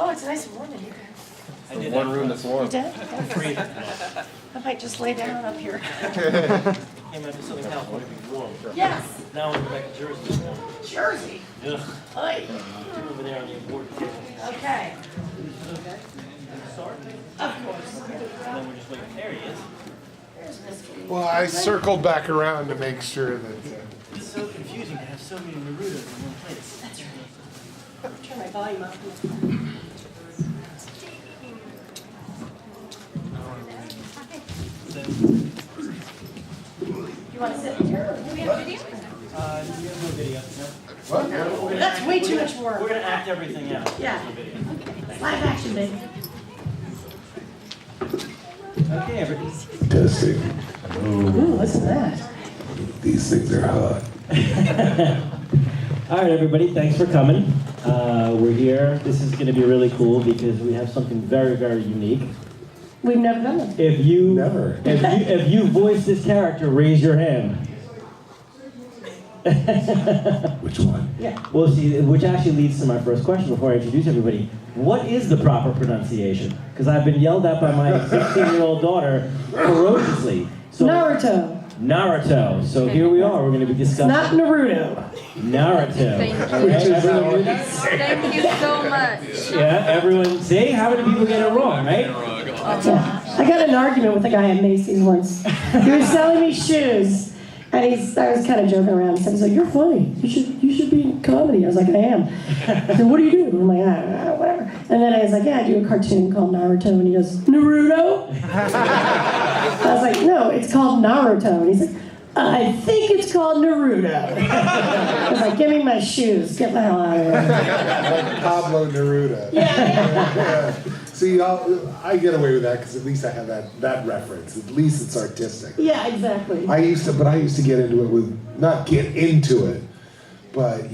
Oh, it's nice and warm in here. I did one room that's warm. You did? Free. I might just lay down up here. Came out to Southern California to be warm. Yes. Now we're back to Jersey this morning. Jersey. Ugh. Hi. Over there on the award table. Okay. Okay. Start. Of course. And then we're just waiting. There he is. There's Mr. Well, I circled back around to make sure that. It's so confusing to have so many Narutos in one place. That's right. Turn my volume up. You want to sit here? Do we have video? We have no video. What? That's way too much work. We're going to act everything out. Yeah. No video. Live action, baby. Okay, everybody. Testing. Ooh, what's that? These things are hot. All right, everybody. Thanks for coming. We're here. This is going to be really cool because we have something very, very unique. We've never done it. If you Never. if you voice this character, raise your hand. Which one? Yeah. Well, see, which actually leads to my first question before I introduce everybody. What is the proper pronunciation? Because I've been yelled at by my 16-year-old daughter ferociously. So, Naruto. Naruto. So here we are. We're going to be discussing Not Naruto. Naruto. Thank you. Okay, everyone do that? Thank you so much. Yeah, everyone. See, how many people get it wrong, right? I got in an argument with a guy at Macy's once. He was selling me shoes, and I was kind of joking around. He's like, "You're funny. You should be in comedy." I was like, "I am." I said, "What do you do?" I'm like, "Whatever." And then I was like, "Yeah, I do a cartoon called Naruto." And he goes, "Naruto?" I was like, "No, it's called Naruto." And he's like, "I think it's called Naruto." I was like, "Give me my shoes. Get the hell out of here." Like Pablo Neruda. Yeah. See, I get away with that because at least I have that reference. At least it's artistic. Yeah, exactly. I used to get into it with, not get into it, but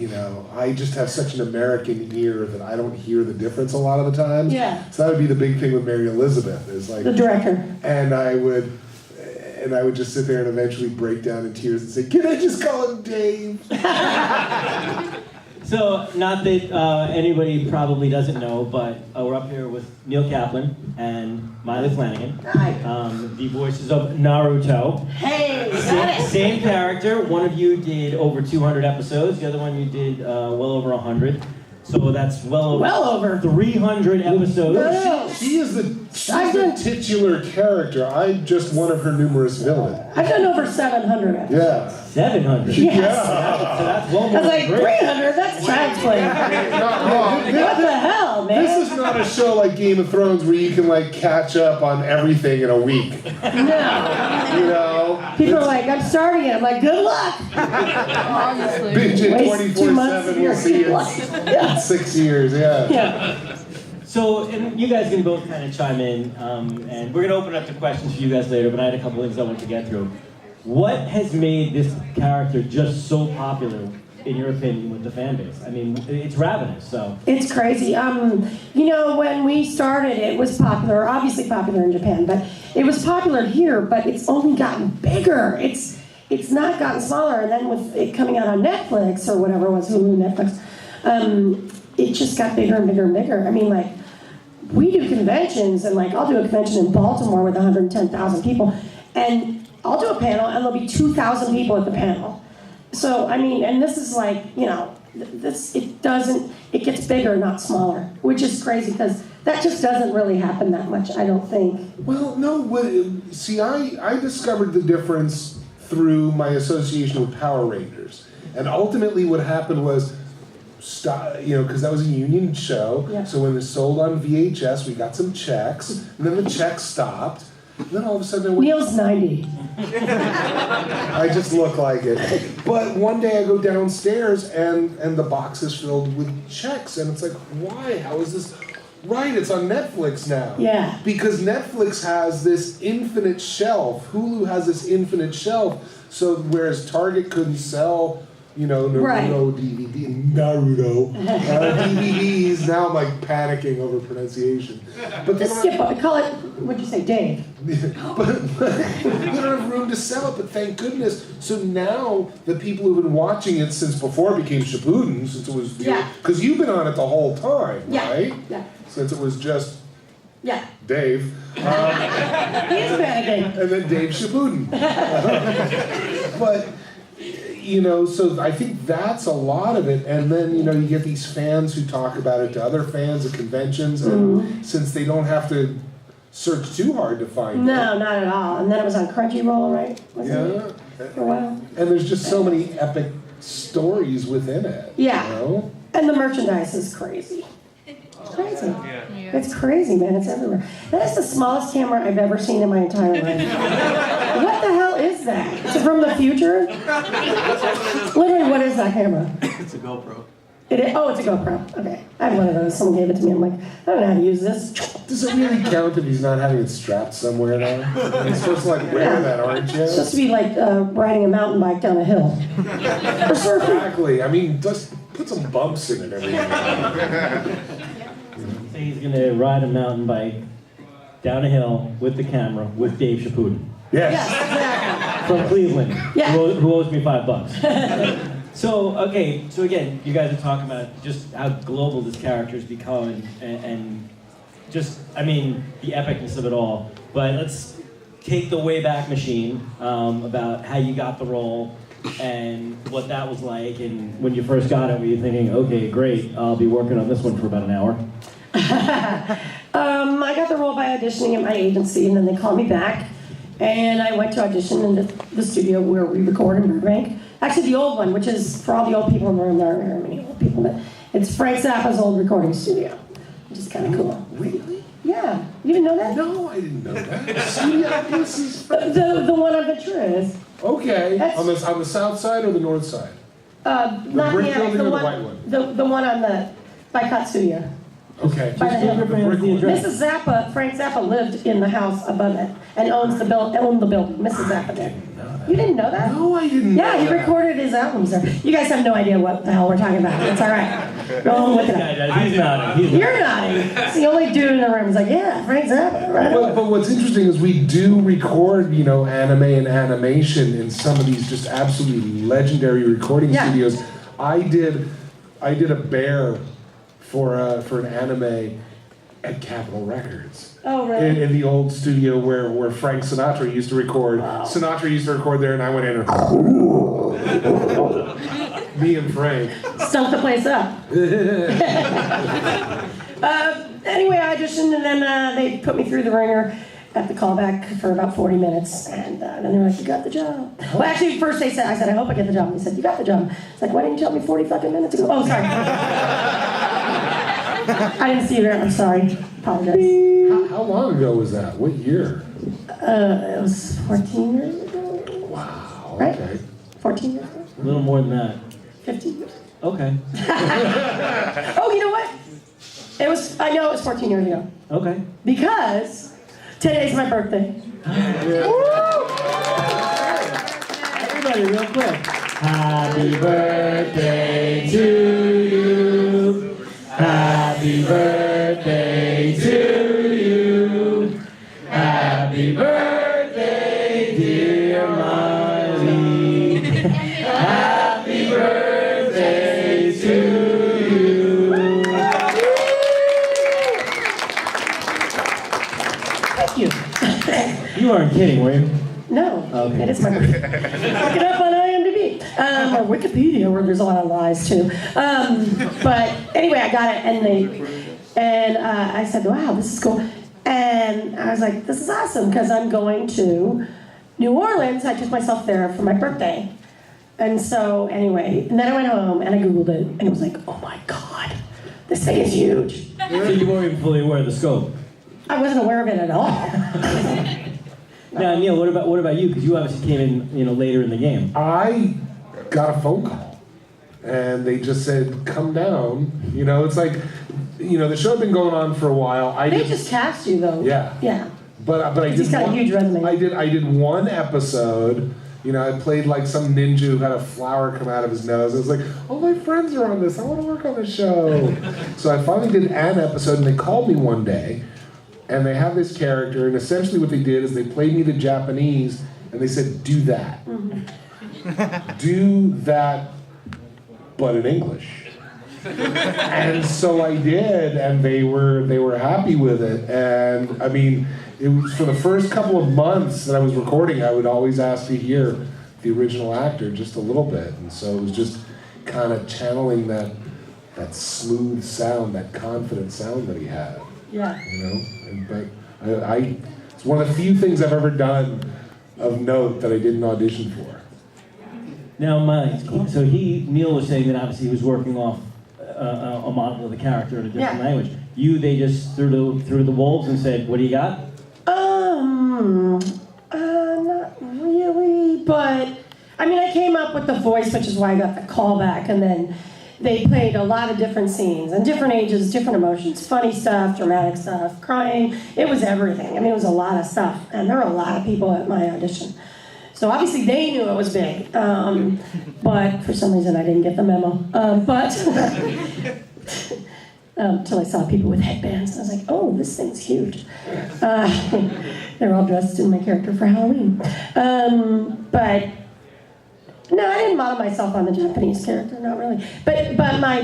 I just have such an American ear that I don't hear the difference a lot of the time. Yeah. So that would be the big thing with Mary Elizabeth is like The director. And I would just sit there and eventually break down in tears and say, "Can I just call him Dave?" So, not that anybody probably doesn't know, but we're up here with Neil Kaplan and Maile Flanagan. Hi. The voices of Naruto. Hey, got it. Same character. One of you did over 200 episodes. The other one you did well over 100. So that's well over 300 episodes. No. She is the titular character. I'm just one of her numerous villains. I've done over 700 episodes. Yeah. 700. Yes. So that's well I more was like, than 300? That's child's play. Not wrong. What the hell, man? This is not a show like Game of Thrones where you can catch up on everything in a week. No. People are like, I'm starting it. I'm like, good luck. Honestly. Binge it Waste 2 months 24/7. of We'll your see life. it Yeah. in 6 years. Yeah. Yeah. So, and you guys can both kind of chime in, and we're going to open up to questions for you guys later, but I had a couple things I wanted to get through. What has made this character just so popular, in your opinion, with the fan base? I mean, it's ravenous, so. It's crazy. When we started, it was popular, obviously popular in Japan, but it was popular here, but it's only gotten bigger. It's not gotten smaller, and then with it coming out on Netflix or whatever it was, Hulu, Netflix, it just got bigger and bigger and bigger. I mean, we do conventions, and I'll do a convention in Baltimore with 110,000 people, and I'll do a panel, and there'll be 2,000 people at the panel. So, I mean, and this is it gets bigger, not smaller, which is crazy, because that just doesn't really happen that much, I don't think. Well, no. See, I discovered the difference through my association with Power Rangers, and ultimately what happened was, because that was a union show. Yeah. So when it was sold on VHS, we got some checks, and then the checks stopped. And then all of a sudden, I went, Neil's 90. I just look like it. But one day I go downstairs and the box is filled with checks, and it's like, why? How is this? Right, it's on Netflix now. Yeah. Because Netflix has this infinite shelf. Hulu has this infinite shelf. So whereas Target couldn't sell Naruto Right. Naruto DVDs. Now I'm like panicking over pronunciation. But they Just don't skip it. Call it, what'd you say, Dave? but they don't have room to sell it, but thank goodness. So now the people who've been watching it since before it became Shippuden, since it was, Yeah. because you've been on it the whole time, Yeah. right? Yeah. Since it was just Yeah. Dave, He is panicking. and then Dave Shippuden. But, so I think that's a lot of it. And then, you get these fans who talk about it to other fans at conventions, and since they don't have to search too hard to find it. No, not at all. And then it was on Crunchyroll, right? Wasn't it? Yeah. For a while. And there's just so many epic stories within it. Yeah. You know? And the merchandise is crazy. It's crazy. Yeah. It's crazy, man. It's everywhere. That is the smallest camera I've ever seen in my entire life. What the hell is that? Is it from the future? Literally, what is that camera? It's a GoPro. It is, oh, it's a GoPro. Okay. I have one of those. Someone gave it to me. I'm like, I don't know how to use this. Does it really count if he's not having it strapped somewhere now? You're supposed to wear that, aren't you? It's supposed to be like riding a mountain bike down a hill. Or surfing. Exactly. I mean, just put some bumps in it every now. So he's gonna ride a mountain bike down a hill with the camera with Dave Shippuden Yes. Yes, exactly. from Cleveland, Yeah. who owes me $5. So again, you guys are talking about just how global this character has become, and just, the epicness of it all. But let's take the Wayback Machine, about how you got the role and what that was like, and when you first got it, were you thinking, okay, great, I'll be working on this one for about an hour? I got the role by auditioning at my agency, and then they called me back, and I went to audition in the studio where we record in Burbank. Actually, the old one, which is, for all the old people in the room, there aren't very many old people, but it's Frank Zappa's old recording studio, which is kind of cool. Really? Yeah, you didn't know that? No, I didn't know that. Studio, this is The one on Ventura is. okay. That's- On the south side or the north side? Not brick the annex, building the or the one, white one? the one on the Bicot studio. Okay. By the hill. The brick one. Mrs. Zappa, Frank Zappa lived in the house above it and owned the building. Mrs. Zappa did. You didn't know that? No, I didn't know Yeah, he that. recorded his albums there. You guys have no idea what the hell we're talking about. It's all right. Go on with it. He's nodding. You're nodding. It's the only dude in the room who's like, yeah, Frank Zappa. Right on. But what's interesting is we do record, anime and animation in some of these just absolutely legendary recording Yeah. studios. I did a bear for an anime at Capitol Records. Oh, really? In the old studio where Frank Sinatra used to record. Wow. Sinatra used to record there, and I went in and me and Frank. Stunk the place up. Anyway, I auditioned, and then they put me through the ringer at the callback for about 40 minutes, and then they were like, you got the job. Well, actually, first I said, I hope I get the job. And they said, you got the job. It's like, why didn't you tell me 40 fucking minutes ago? Oh, sorry. I didn't see you there. I'm sorry. Apologize. How long ago was that? What year? It was 14 years ago. Wow. Right? Okay. 14 years ago? A little more than that. 15 years. Okay. Oh, you know what? I know it was 14 years ago. Okay. Because today's my birthday. Everybody, real quick. Happy birthday to you. Happy birthday to you. Happy birthday, dear Molly. Happy birthday to you. Thank you. You weren't kidding, were you? No, Okay. it is my birthday. Look it up on IMDb. Or Wikipedia, where there's a lot of lies too. But anyway, I got it, and I said, wow, this is cool. And I was like, this is awesome, because I'm going to New Orleans. I took myself there for my birthday. And so, anyway, and then I went home, and I Googled it, and it was like, oh my God, this thing is huge. So you weren't even fully aware of the scope. I wasn't aware of it at all. Now, Neil, what about you? Because you obviously came in, later in the game. I got a phone call, and they just said, "Come down." It's like, the show had been going on for a while. They just cast you, though. Yeah. Yeah. But I did. He's got a huge resume. I did one episode, You know, I played like some ninja who had a flower come out of his nose. I was like, oh, my friends are on this. I want to work on the show. So I finally did an episode, and they called me one day, and they have this character, and essentially what they did is they played me the Japanese, and they said, do that. Do that, but in English. And so I did, and they were happy with it. And I mean, it was for the first couple of months that I was recording, I would always ask to hear the original actor just a little bit. And so it was just kind of channeling that smooth sound, that confident sound that he had. Yeah. You know, but I it's one of the few things I've ever done of note that I didn't audition for. Now, Neil was saying that obviously he was working off a model of the character in a different language. They just threw the wolves and said, "What do you got?" Not really, but I mean, I came up with the voice, which is why I got the callback, and then they played a lot of different scenes and different ages, different emotions, funny stuff, dramatic stuff, crying. It was everything. I mean, it was a lot of stuff, and there were a lot of people at my audition. So obviously they knew it was big, but for some reason I didn't get the memo. Until I saw people with headbands, and I was like, oh, this thing's huge. They're all dressed in my character for Halloween. But no, I didn't model myself on the Japanese character, not really. But my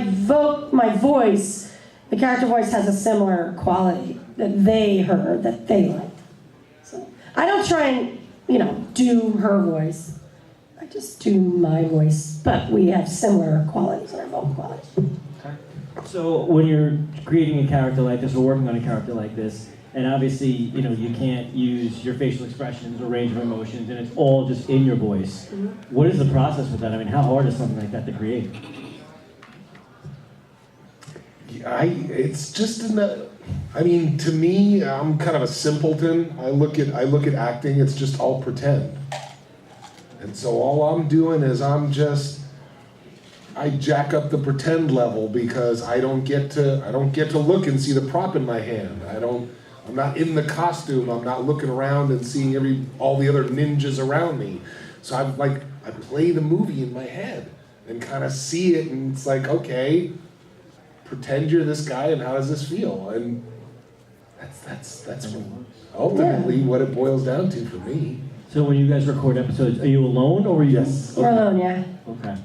voice, the character voice has a similar quality that they heard, that they liked. So I don't try and, do her voice. I just do my voice, but we have similar qualities in our vocal qualities. So when you're creating a character like this or working on a character like this, and obviously, you can't use your facial expressions or range of emotions, and it's all just in your voice. Mm-hmm. What is the process with that? I mean, how hard is something like that to create? It's just to me, I'm kind of a simpleton. I look at acting, it's just all pretend. And so all I'm doing is I jack up the pretend level because I don't get to look and see the prop in my hand. I'm not in the costume. I'm not looking around and seeing all the other ninjas around me. So I play the movie in my head and kind of see it, and it's like, okay, pretend you're this guy, and how does this feel? And that's ultimately what it boils down to for me. So when you guys record episodes, are you alone or are you? Yes. We're alone, yeah. Okay.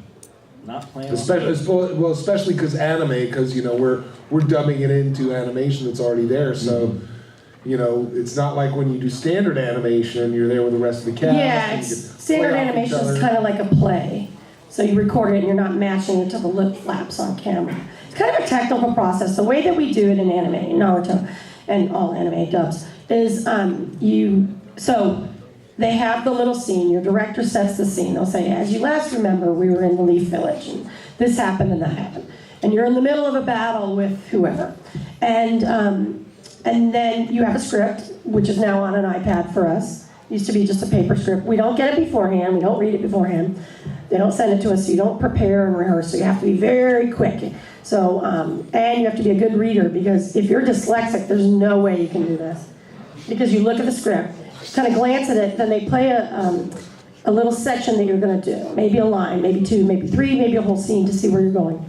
Not playing. Especially because anime, because we're dubbing it into animation that's already there. So, it's not like when you do standard animation, you're there with the rest of the cast. Yeah, standard animation is kind of like a play. So you record it and you're not matching it to the lip flaps on camera. It's kind of a technical process. The way that we do it in anime, in Naruto, and all anime dubs, is so they have the little scene, your director sets the scene. They'll say, as you last remember, we were in the Leaf Village, and this happened and that happened. And you're in the middle of a battle with whoever. And then you have a script, which is now on an iPad for us. It used to be just a paper script. We don't get it beforehand, we don't read it beforehand. They don't send it to us, so you don't prepare and rehearse, so you have to be very quick. So, and you have to be a good reader, because if you're dyslexic, there's no way you can do this. Because you look at the script, kind of glance at it, then they play a little section that you're going to do. Maybe a line, maybe two, maybe three, maybe a whole scene to see where you're going.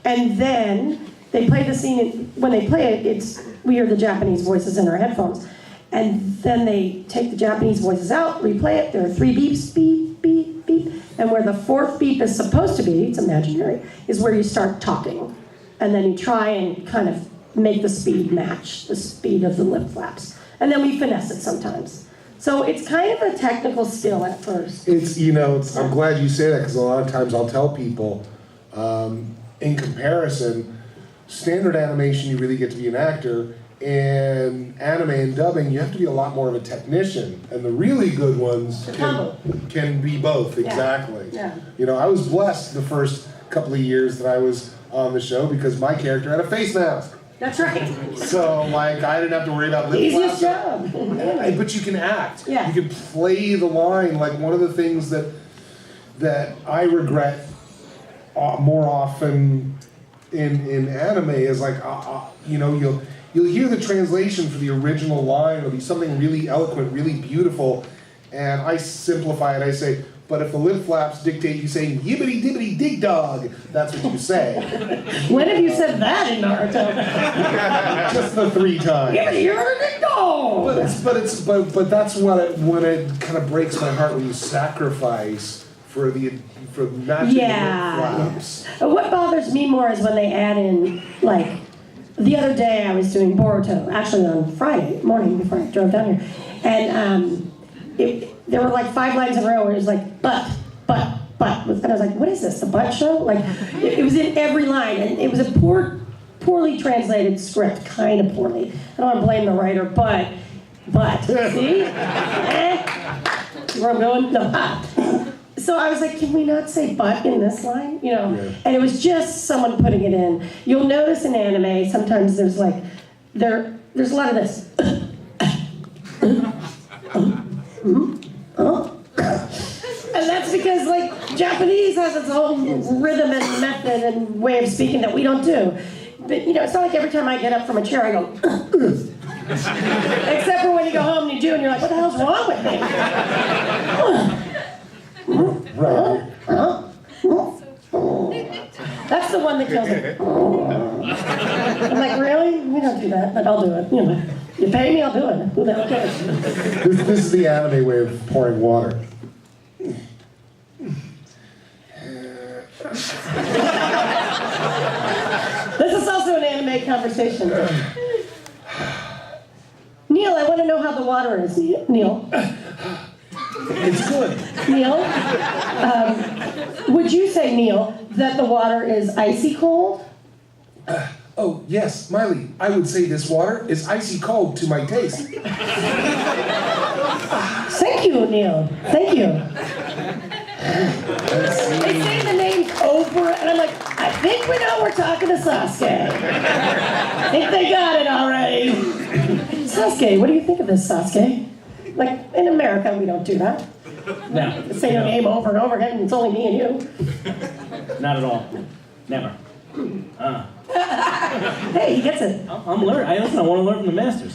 And then they play the scene, and when they play it, we hear the Japanese voices in our headphones. And then they take the Japanese voices out, replay it. There are 3 beeps, beep, beep, beep. And where the 4th beep is supposed to be, it's imaginary, is where you start talking. And then you try and kind of make the speed match the speed of the lip flaps. And then we finesse it sometimes. So it's kind of a technical skill at first. I'm glad you say that, because a lot of times I'll tell people, in comparison, standard animation, you really get to be an actor. In anime and dubbing, you have to be a lot more of a technician. And the really good ones can be both, exactly. Yeah. I was blessed the first couple of years that I was on the show because my character had a face mask. That's right. So, I didn't have to worry about lip Easiest flaps. job. But you can act. Yeah. You can play the line. One of the things that I regret more often in anime is you'll hear the translation for the original line. It'll be something really eloquent, really beautiful, and I simplify it. I say, but if the lip flaps dictate you saying yibbity dibbity dig dog, that's what you say. When have you said that in Naruto? Just the 3 times. You're a dog. But that's when it kind of breaks my heart when you sacrifice for matching Yeah. lip flaps. What bothers me more is when they add in, like, the other day I was doing Boruto, actually on Friday morning before I drove down here, and there were like 5 lines in a row where it was like, but, and I was like, what is this, the butt show? Like, it was in every line, and it was a poorly translated script, kind of poorly. I don't want to blame the writer, but, see? Where I'm going? No. So I was like, can we not say but in this line? You know, Yeah. and it was just someone putting it in. You'll notice in anime, sometimes there's like, there's a lot of this. And that's because like Japanese has its own rhythm and method and way of speaking that we don't do. But you know, it's not like every time I get up from a chair I go, except for when you go home and you do and you're like, what the hell's wrong with me? Right. That's the one that kills me. I'm like, really? We don't do that, but I'll do it. You know, you pay me, I'll do it. Who the hell cares? This is the anime way of pouring water. This is also an anime conversation. Neil, I want to know how the water is. Neil. It's good. Neil, would you say, Neil, that the water is icy cold? Oh, yes, Miley, I would say this water is icy cold to my taste. Thank you, Neil. Thank you. They say the names over, and I'm like, I think we know we're talking to Sasuke. I think they got it already. Sasuke, what do you think of this, Sasuke? Like, in America, we don't do that. No. Say your name over and over again, and it's only me and you. Not at all. Never. Hey, he gets it. I'm learning. I want to learn from the masters.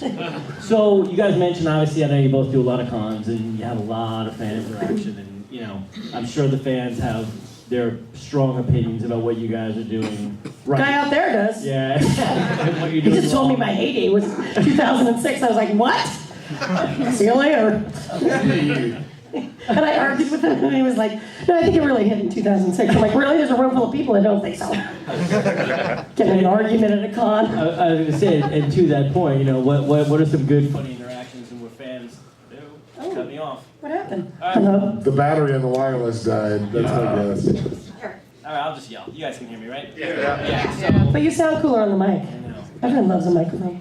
So you guys mentioned, obviously, I know you both do a lot of cons and you have a lot of fan interaction, and you know, I'm sure the fans have their strong opinions about what you guys are doing. Right. Guy out there does. Yeah. What you're He doing just told me wrong. my heyday was 2006. I was like, what? See you later. And I argued with him, and he was like, no, I think it really hit in 2006. I'm like, really? There's a room full of people that don't think so. Getting in an argument at a con. I was going to say, and to that point, you know, what are some good, funny interactions and where fans do? Cut me off. What happened? All right. Hello? The battery on the wireless died. That's my guess. All right, I'll just yell. You guys can hear me, right? Yeah. So, But you sound cooler on the mic. I know. Everyone loves a microphone.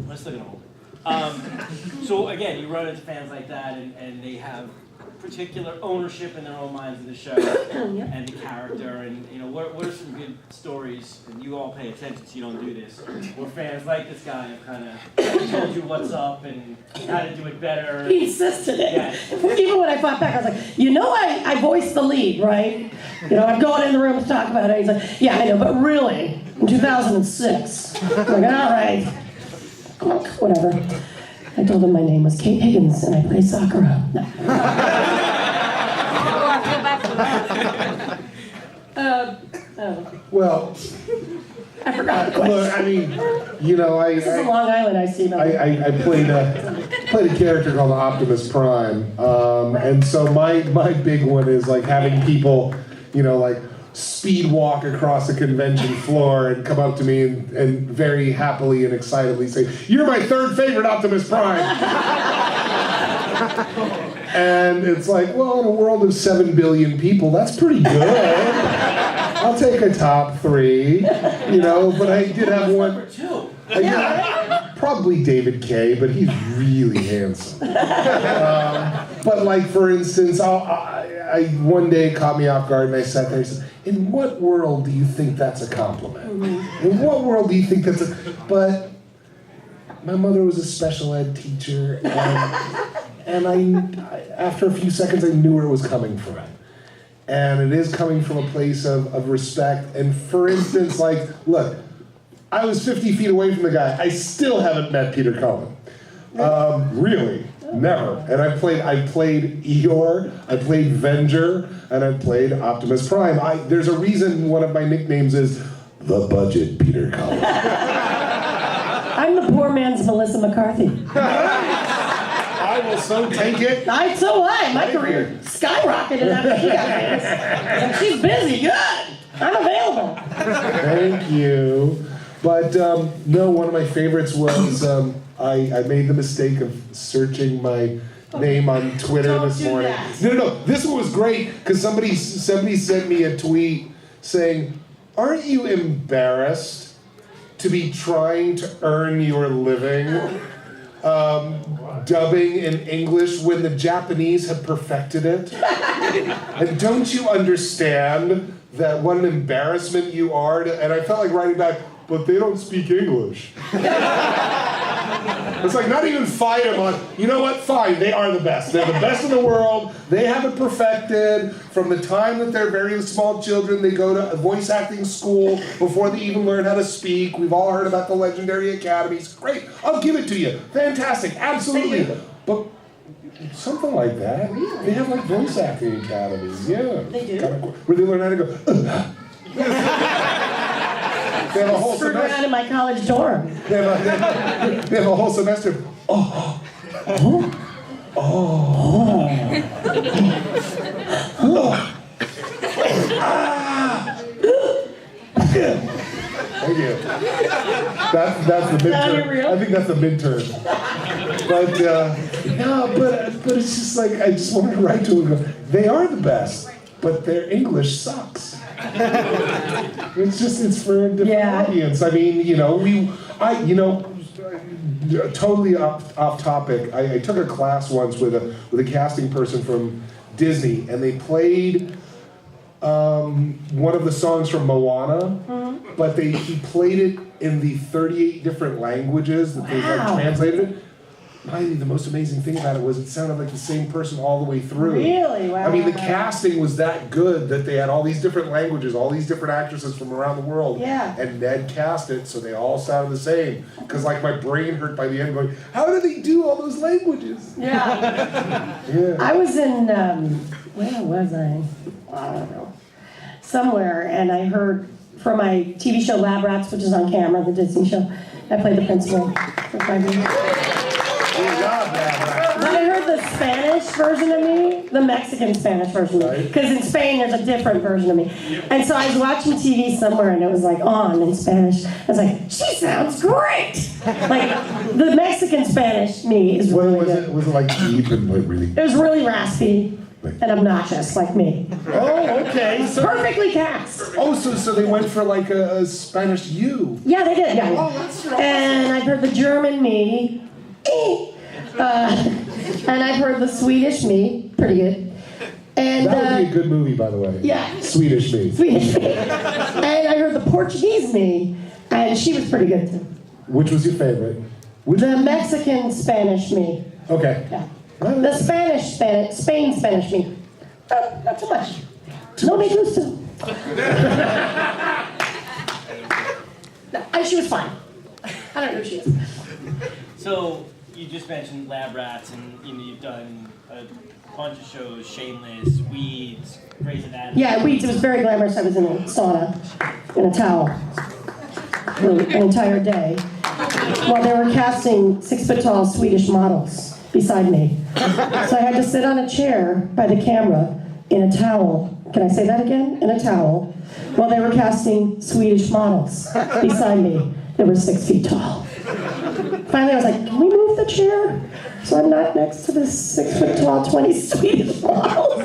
We're still gonna hold it. So again, you run into fans like that, and they have particular ownership in their own minds of the show and the character, and you know, what are some good stories? And you all pay attention, so you don't do this. Where fans like this guy have kind of told you what's up and how to do it better. He insisted it. Yeah. Even when I fought back, I was like, you know, I voiced the lead, right? You know, I'm going in the room to talk about it. He's like, yeah, I know, but really, in 2006. I'm like, all right. Whatever. I told him my name was Kate Higgins and I play Sakura. No. Well, I forgot the question. look, I mean, you know, This is a Long Island I see. I played a character called Optimus Prime, and so my big one is like having people, you know, like speed walk across a convention floor and come up to me and very happily and excitedly say, "You're my third favorite Optimus Prime." And it's like, well, in a world of 7 billion people, that's pretty good. I'll take a top 3, you know, but I did have one. Number 2. Probably David Kaye, but he's really handsome. But like, for instance, I one day it caught me off guard and I sat there and said, in what world do you think that's a compliment? In what world do you think that's a... But my mother was a special ed teacher, and I after a few seconds, I knew where it was coming from. And it is coming from a place of respect. And for instance, like, look, I was 50 feet away from the guy. I still haven't met Peter Cullen. Really. Never. And I played Eeyore, I played Venger, and I played Optimus Prime. There's a reason one of my nicknames is the Budget Peter Cullen. I'm the poor man's Melissa McCarthy. I will so take it. My career skyrocketed after she got famous. And she's busy, good. I'm available. Thank you. But no, one of my favorites was I made the mistake of searching my name on Twitter Don't this do morning. that. No. This one was great because somebody sent me a tweet saying, "Aren't you embarrassed to be trying to earn your living dubbing in English when the Japanese have perfected it? And don't you understand that what an embarrassment you are?" And I felt like writing back, "But they don't speak English." It's like not even fight them on, you know what, fine, they are the best. They're the best in the world. They have it perfected. From the time that they're very small children, they go to a voice acting school before they even learn how to speak. We've all heard about the legendary academies. Great, I'll give it to you. Fantastic, absolutely. But something like that. Really? They have like voice acting academies, yeah. They do? Where they learn how to go, They have a whole Screwed around semester. in my college dorm. They have a whole semester. Thank you. That's the midterm. real? I think that's the midterm. But no, but it's just like I just wanted to write to them and go, they are the best, but their English sucks. It's for a different audience. I mean, totally off topic. I took a class once with a casting person from Disney, and they played one of the songs from Moana, but he played it in the 38 different languages that they like translated it. The most amazing thing about it was it sounded like the same person all the way through. Really? Wow. I mean, the casting was that good that they had all these different languages, all these different actresses from around the world. Yeah. And Ned cast it, so they all sounded the same. Because like my brain hurt by the end, going, how do they do all those languages? Yeah. Yeah. I was in, where was I? I don't know. Somewhere, and I heard from my TV show Lab Rats, which is on camera, the Disney show. I played the principal for 5 years. But I heard the Spanish version of me, the Mexican Spanish version of me. Because in Spain, there's a different version of me. And so I was watching TV somewhere, and it was like on in Spanish. I was like, she sounds great! Like, the Mexican Spanish me is really good. Was it like deep and like really? It was really raspy and obnoxious, like me. Oh, okay. So, Perfectly cast. so they went for like a Spanish you. Yeah, they did. Yeah. Oh, that's right. And I've heard the German me. And I've heard the Swedish me. Pretty good. And That would be a good movie, by the way. yeah. Swedish me. Swedish me. And I heard the Portuguese me. And she was pretty good too. Which was your favorite? The Mexican Spanish me. Okay. Yeah. The Spain Spanish me. Not too much. No me gusta. And she was fine. I don't know who she is. So you just mentioned Lab Rats, and you've done a bunch of shows: Shameless, Weeds, Grey's Anatomy. Yeah, Weeds. It was very glamorous. I was in a sauna, in a towel, for an entire day, while they were casting 6-foot-tall Swedish models beside me. So I had to sit on a chair by the camera in a towel. Can I say that again? In a towel, while they were casting Swedish models beside me. They were 6 feet tall. Finally, I was like, can we move the chair so I'm not next to this 6-foot-tall 20 Swedish models?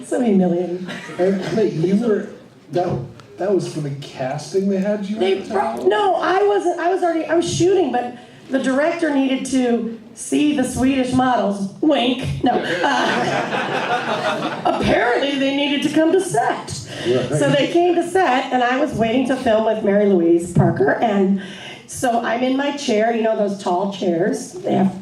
So humiliating. And wait, you were that was for the casting they had you? No, I wasn't. I was shooting, but the director needed to see the Swedish models. Wink. No. Apparently, they needed to come to set. Right. So they came to set, and I was waiting to film with Mary Louise Parker, and so I'm in my chair. You know those tall chairs? They have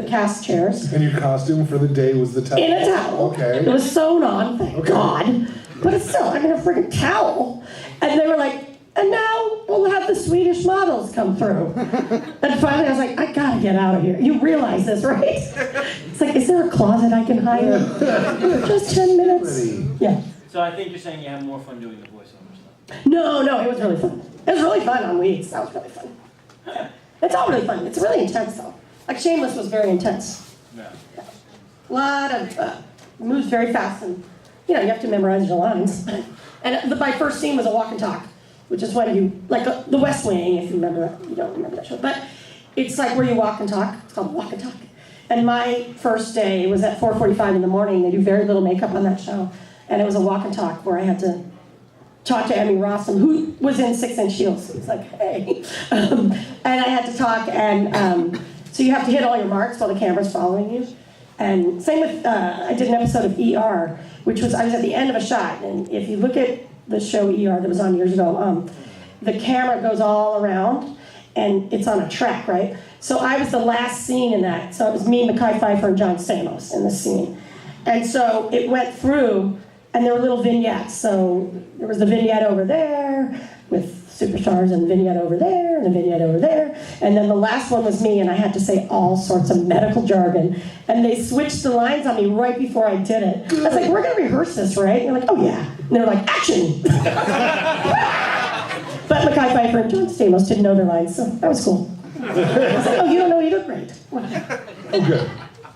cast chairs. And your costume for the day was the towel? In a towel. Okay. It was sewn on, thank Okay. God. But it's still, I'm in a freaking towel. And they were like, And now we'll have the Swedish models come through. And finally I was like, I gotta get out of here. You realize this, right? It's like, is there a closet I can hide in? Just 10 minutes? Yeah. So I think you're saying you have more fun doing the voiceover stuff. No, it was really fun. It was really fun on Weeks. That was really fun. It's all really fun. It's really intense though. Like Shameless was very intense. Yeah. A lot of moves very fast, and you have to memorize your lines. And my first scene was a walk and talk, which is when you, like The West Wing, if you remember that. You don't remember that show, but it's like where you walk and talk. It's called walk and talk. And my first day was at 4:45 in the morning. They do very little makeup on that show, and it was a walk and talk where I had to talk to Emmy Rossum, who was in 6-inch heels. It's like, hey, and I had to talk, and so you have to hit all your marks while the camera's following you. And same with, I did an episode of ER, which was, I was at the end of a shot, and if you look at the show ER that was on years ago, the camera goes all around, and it's on a track, right? So I was the last scene in that, so it was me, Mekhi Phifer, and John Stamos in the scene. And so it went through, and there were little vignettes, so there was the vignette over there, with superstars, and a vignette over there, and a vignette over there, and then the last one was me, and I had to say all sorts of medical jargon, and they switched the lines on me right before I did it. I was like, we're gonna rehearse this, right? And they're like, oh yeah. And they're like, action! But Mekhi Phifer and John Stamos didn't know their lines, so that was cool. I was like, oh, you don't know either? Great. Oh, good.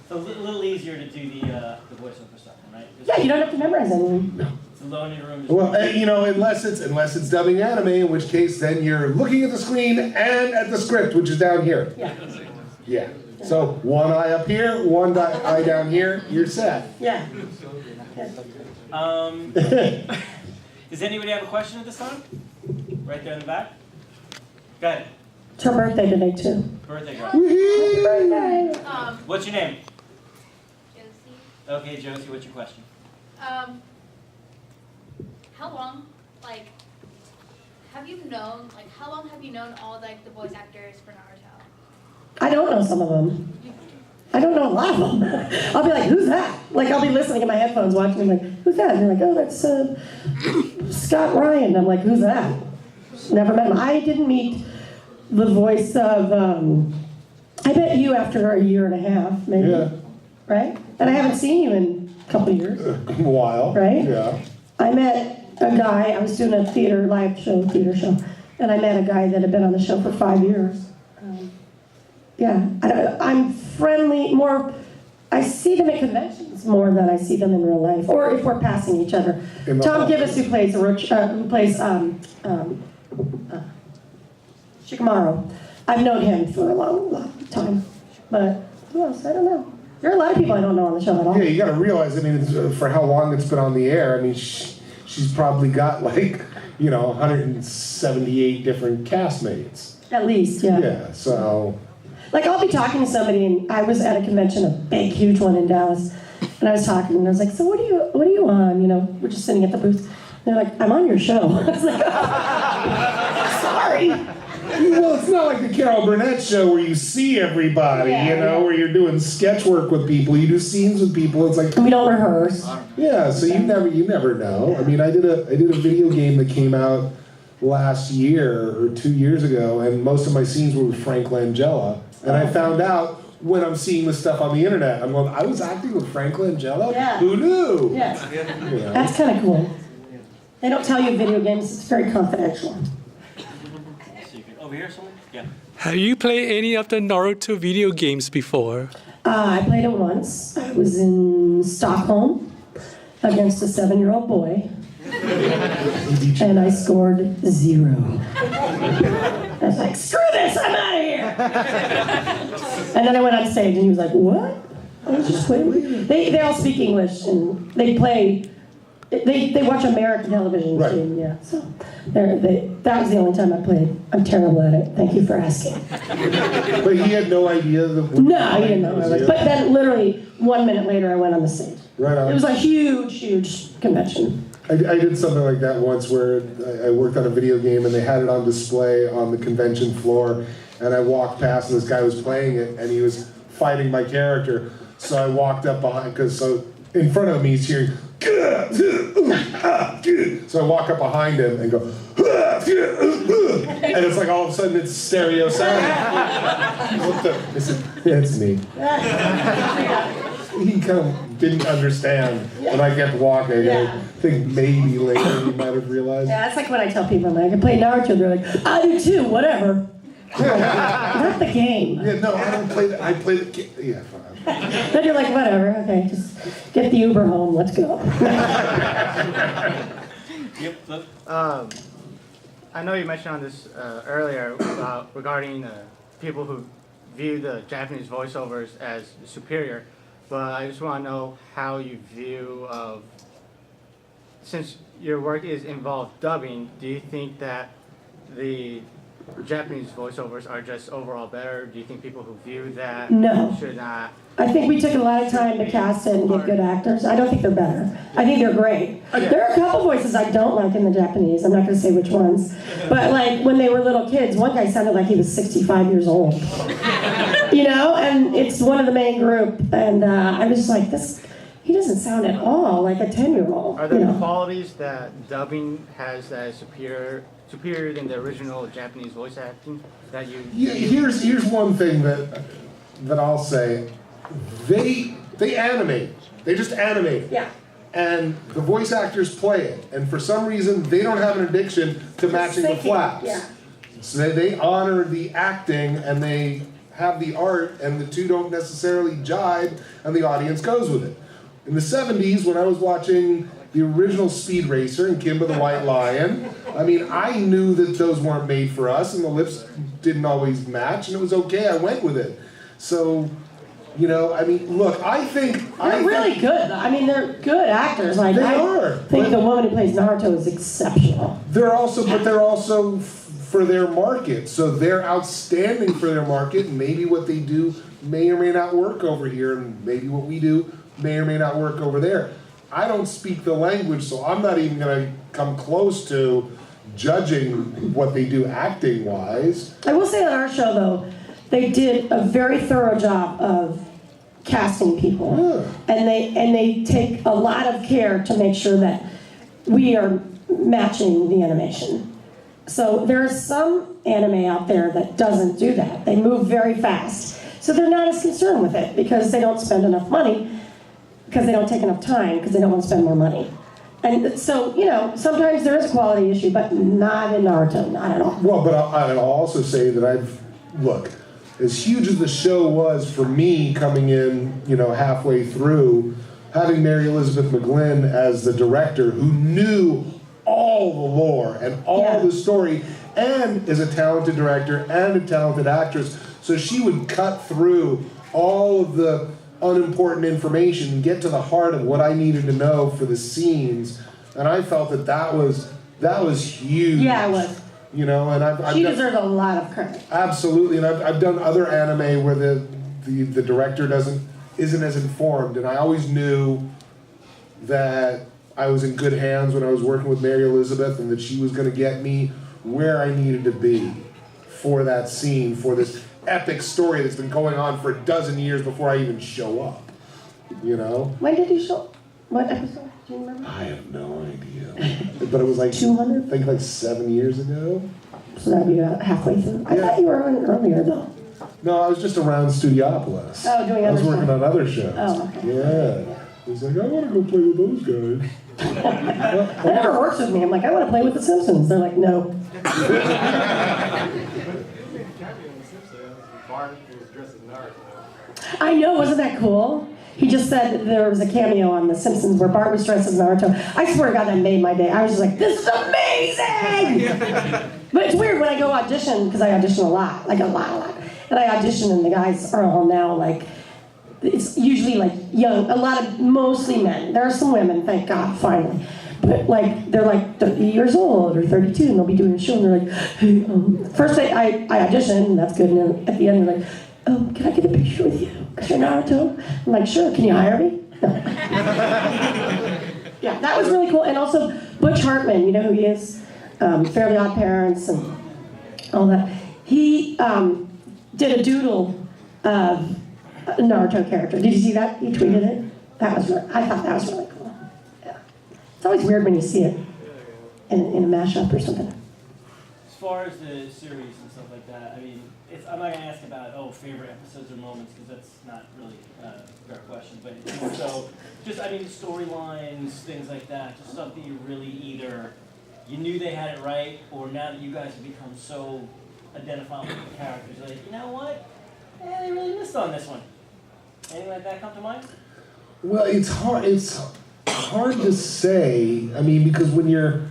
So a little easier to do the voiceover stuff, right? Yeah, you don't have to memorize anything. It's alone in your room. Well, unless it's dubbing anime, in which case then you're looking at the screen and at the script, which is down here. Yeah. Yeah. So one eye up here, one eye down here, you're set. Yeah. Does anybody have a question at this time? Right there in the back? Go ahead. It's her birthday today, too. Birthday girl. Happy birthday! What's your name? Josie. Okay, Josie, what's your question? How long, how long have you known all, the voice actors for Naruto? I don't know some of them. I don't know a lot of them. I'll be like, who's that? Like, I'll be listening in my headphones, watching, like, who's that? And they're like, oh, that's Scott Ryan. I'm like, who's that? Never met him. I didn't meet the voice of, I bet you after a year and a half, maybe. Yeah. Right? And I haven't seen you in a couple of years. A while. Right? Yeah. I met a guy, I was doing a theater show, and I met a guy that had been on the show for 5 years. I'm friendly, I see them at conventions more than I see them in real life, or if we're passing each other. Tom Gibbs, who plays Shikamaru, I've known him for a long time, but who else? I don't know. There are a lot of people I don't know on the show at all. Yeah, you got to realize, for how long it's been on the air, she's probably got 178 different castmates. At least, yeah. Yeah, so. Like, I'll be talking to somebody, and I was at a convention, a big, huge one in Dallas, and I was talking, and I was like, so what are you on? We're just sitting at the booth. And they're like, I'm on your show. I was like, oh, sorry. Well, it's not like the Carol Burnett show where you see everybody, where you're doing sketch work with people. You do scenes with people. It's like we don't rehearse. Yeah, so you never know. I did a video game that came out last year or 2 years ago, and most of my scenes were with Frank Langella. And I found out when I'm seeing this stuff on the internet, I'm going, I was acting with Frank Langella? Yeah. Who knew? Yeah. That's kind of cool. They don't tell you video games. It's very confidential. Over here, someone? Yeah. Have you played any of the Naruto video games before? I played it once. I was in Stockholm against a 7-year-old boy. And I scored 0. I was like, screw this, I'm out of here! And then I went on stage and he was like, what? I was just playing. They all speak English and they play, they watch American television too, yeah. So that was the only time I played. I'm terrible at it, thank you for asking. But he had no idea that. No, he didn't know. But then literally 1 minute later I went on the stage. Right on. It was a huge, huge convention. I did something like that once where I worked on a video game and they had it on display on the convention floor, and I walked past and this guy was playing it and he was fighting my character. So I walked up behind, so in front of him he's hearing, so I walk up behind him and go, and it's like all of a sudden it's stereo sound. What the? I said, yeah, it's me. He kind of didn't understand when I kept walking. Yeah. I think maybe later he might have realized. Yeah, that's like when I tell people like, I can play Naruto, they're like, I do too, whatever. Not the game. Yeah, no, I don't play that. I play the game. Yeah, fine. Then you're like, whatever, okay, just get the Uber home, let's go. Yep. Flip. I know you mentioned on this earlier about regarding people who view the Japanese voiceovers as superior, but I just want to know how you view since your work is involved dubbing, do you think that the Japanese voiceovers are just overall better? Do you think people who view that No. should not? I think we took a lot of time to cast it and get good actors. I don't think they're better. I think they're great. There are a couple voices I don't like in the Japanese. I'm not going to say which ones. But like when they were little kids, one guy sounded like he was 65 years old. You know, and it's one of the main group. And I was just like, he doesn't sound at all like a 10-year-old. Are there qualities that dubbing has that is superior than the original Japanese voice acting that you? Yeah, here's one thing that I'll say. They animate. They just animate. Yeah. And the voice actors play it. And for some reason, they don't have an addiction to matching the flaps. Yeah. So they honor the acting and they have the art, and the two don't necessarily jibe, and the audience goes with it. In the 70s, when I was watching the original Speed Racer and Kimba the White Lion, I mean, I knew that those weren't made for us, and the lips didn't always match, and it was okay. I went with it. So, you know, I mean, look, I think They're really good. I mean, they're good actors. Like They I are, think but- the woman who plays Naruto is exceptional. they're also for their market. So they're outstanding for their market, and maybe what they do may or may not work over here, and maybe what we do may or may not work over there. I don't speak the language, so I'm not even going to come close to judging what they do acting-wise. I will say on our show though, they did a very thorough job of casting people, and they take a lot of care to make sure that we are matching the animation. So there's some anime out there that doesn't do that. They move very fast, so they're not as concerned with it because they don't spend enough money, because they don't take enough time, because they don't want to spend more money. And so, you know, sometimes there is a quality issue, but not in Naruto, not at all. Well, but I'll also say that look, as huge as the show was for me coming in, you know, halfway through, having Mary Elizabeth McGlynn as the director who knew all the lore and all the story, and is a talented director and a talented actress, so she would cut through all of the unimportant information and get to the heart of what I needed to know for the scenes, and I felt that was huge. Yeah, it was. You know, and She deserves a lot of credit. Absolutely, and I've done other anime where the director isn't as informed, and I always knew that I was in good hands when I was working with Mary Elizabeth, and that she was going to get me where I needed to be for that scene, for this epic story that's been going on for a dozen years before I even show up. You know? When did you show? What episode? Do you remember? I have no idea, but it was like 200? I think like 7 years ago. So that'd be about halfway through. I thought you were on earlier though. No, I was just around Studiopolis. Oh, doing I was other working stuff. on other shows. Oh, okay. Yeah. He's like, I want to go play with those guys. That never works with me. I'm like, I want to play with the Simpsons. They're like, no. I know, wasn't that cool? He just said that there was a cameo on The Simpsons where Bart was dressed as Naruto. I swear to God, that made my day. I was just like, this is amazing! But it's weird when I go audition, because I audition a lot. And I audition, and the guys are all now like, it's usually like young, mostly men. There are some women, thank God, finally. But like, they're like 30 years old or 32, and they'll be doing a show, and they're like, hey, first I audition, and that's good, and then at the end they're like, can I get a picture with you? Because you're Naruto? I'm like, sure, can you hire me? No. Yeah, that was really cool. And also, Butch Hartman, you know who he is? Fairly Odd Parents and all that. He did a doodle of a Naruto character. Did you see that? He tweeted it. I thought that was really cool. Yeah. It's always weird when you see it in a mashup or something. far as the series and stuff like that, I mean, I'm not gonna ask about favorite episodes or moments because that's not really a fair question. But so, just I mean, storylines, things like that, just stuff that you really either you knew they had it right, or now that you guys have become so identified with the characters, you're like, you know what? They really missed on this one. Anything like that come to mind? Well, it's hard. It's hard to say. I mean, because when you're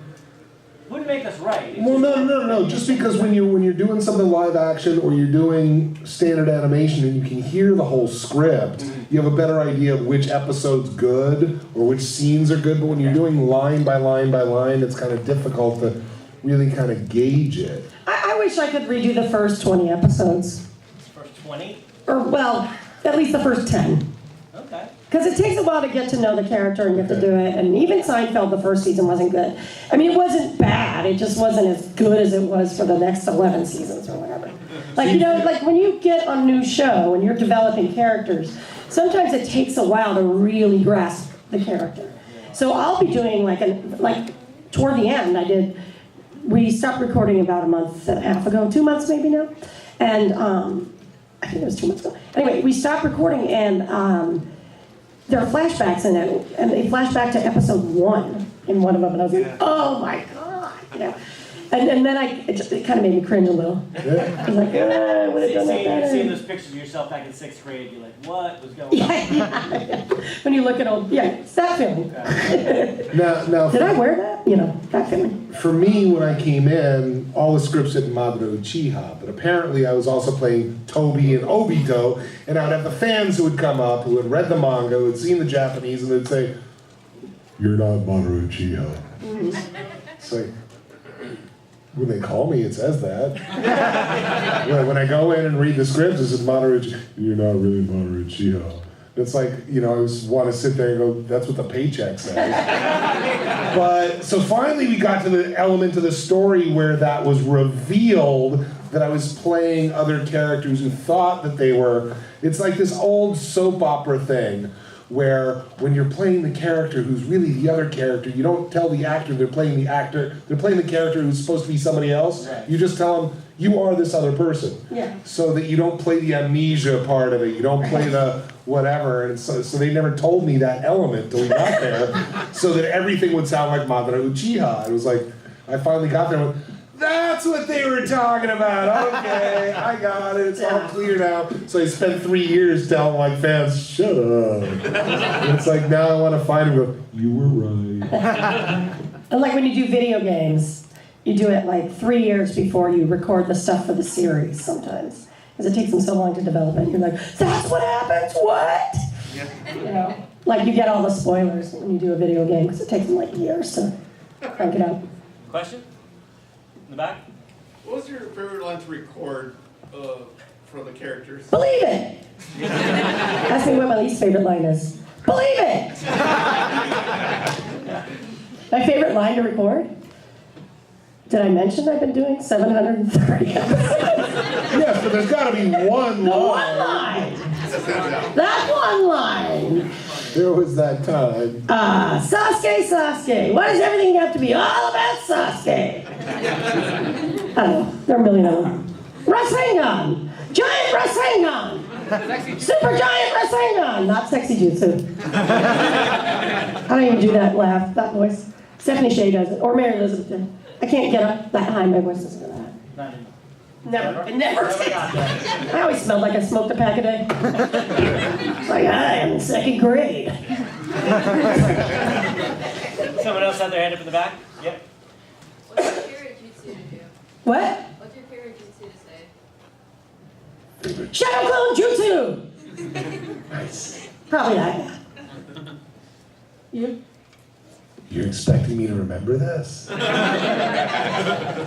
Wouldn't make us right. well, no. Just because when you're doing something live action or you're doing standard animation and you can hear the whole script, you have a better idea of which episode's good or which scenes are good. But when you're doing line by line by line, it's kind of difficult to really kind of gauge it. I wish I could redo the first 20 episodes. First 20? Or, well, at least the first 10. Okay. Because it takes a while to get to know the character and get to do it. And even Seinfeld, the first season wasn't good. I mean, it wasn't bad. It just wasn't as good as it was for the next 11 seasons or whatever. Like, you know, like when you get on a new show and you're developing characters, sometimes it takes a while to really grasp the character. So I'll be doing like toward the end, we stopped recording about a month and a half ago, 2 months maybe now. And I think it was 2 months ago. Anyway, we stopped recording and there are flashbacks in it. And they flash back to episode 1 in one of them. And I was like, oh my God, you know. And then it kind of made me cringe a little. I was like, I would have done that better. Seeing those pictures of yourself back in 6th grade, you're like, what was going on? Yeah. When you look at old, it's that feeling. Now, Did I wear that? You know, that feeling. for me, when I came in, all the scripts said Madara Uchiha, but apparently I was also playing Toby and Obito, and I would have the fans who would come up, who had read the manga, who had seen the Japanese, and they'd say, "You're not Madara Uchiha." It's like, when they call me, it says that. When I go in and read the scripts, it says Madara Uchiha. You're not really Madara Uchiha. It's like, you know, I just want to sit there and go, that's what the paycheck says. But, so finally we got to the element of the story where that was revealed, that I was playing other characters who thought that they were, it's like this old soap opera thing, where when you're playing the character who's really the other character, you don't tell the actor they're playing the character who's supposed to be somebody else. Right. You just tell them, you are this other person. Yeah. So that you don't play the amnesia part of it, you don't play the whatever, and so they never told me that element till we got there, so that everything would sound like Madara Uchiha. It was like, I finally got there and went, that's what they were talking about. Okay, I got it. It's all clear now. So I spent 3 years telling like fans, shut up. And it's like now I want to find them. Go, you were right. And like when you do video games, you do it like 3 years before you record the stuff for the series sometimes. Because it takes them so long to develop it. You're like, that's what happens? What? Yeah. You know, like you get all the spoilers when you do a video game because it takes them like years to crank it out. Question? In the back? What was your favorite line to record for the characters? Believe it! Ask me what my least favorite line is. Believe it! My favorite line to record? Did I mention I've been doing 730 episodes? Yes, but there's got to be one The line. one line! That one line! There was that time. Sasuke! Why does everything have to be all about Sasuke? I don't know. There are a million of them. Rasengan! Giant Rasengan! Super giant Rasengan! Not sexy jutsu. I don't even do that laugh, that voice. Stephanie Shea does it, or Mary Elizabeth did. I can't get up that high, my voice doesn't go that high. Not anymore. Never did. I always smelled like I smoked a pack a day. It's like, I am in 2nd grade. Someone else had their hand up in the back? Yep. What's your favorite jutsu to do? What? What's your favorite jutsu to say? Shadow Clone Jutsu! Nice. Probably that. You? You're expecting me to remember this? I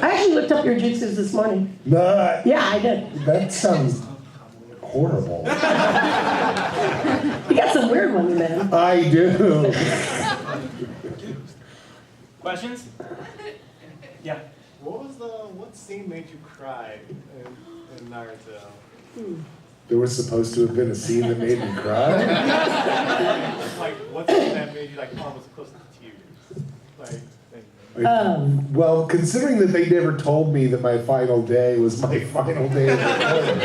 actually looked up your jutsus this morning. No. Yeah, I did. That sounds horrible. You got some weird ones, man. I do. Questions? Yeah. What scene made you cry in Naruto? There was supposed to have been a scene that made me cry. Like what scene that made you like almost close to tears? Like Well, considering that they never told me that my final day was my final day of recording,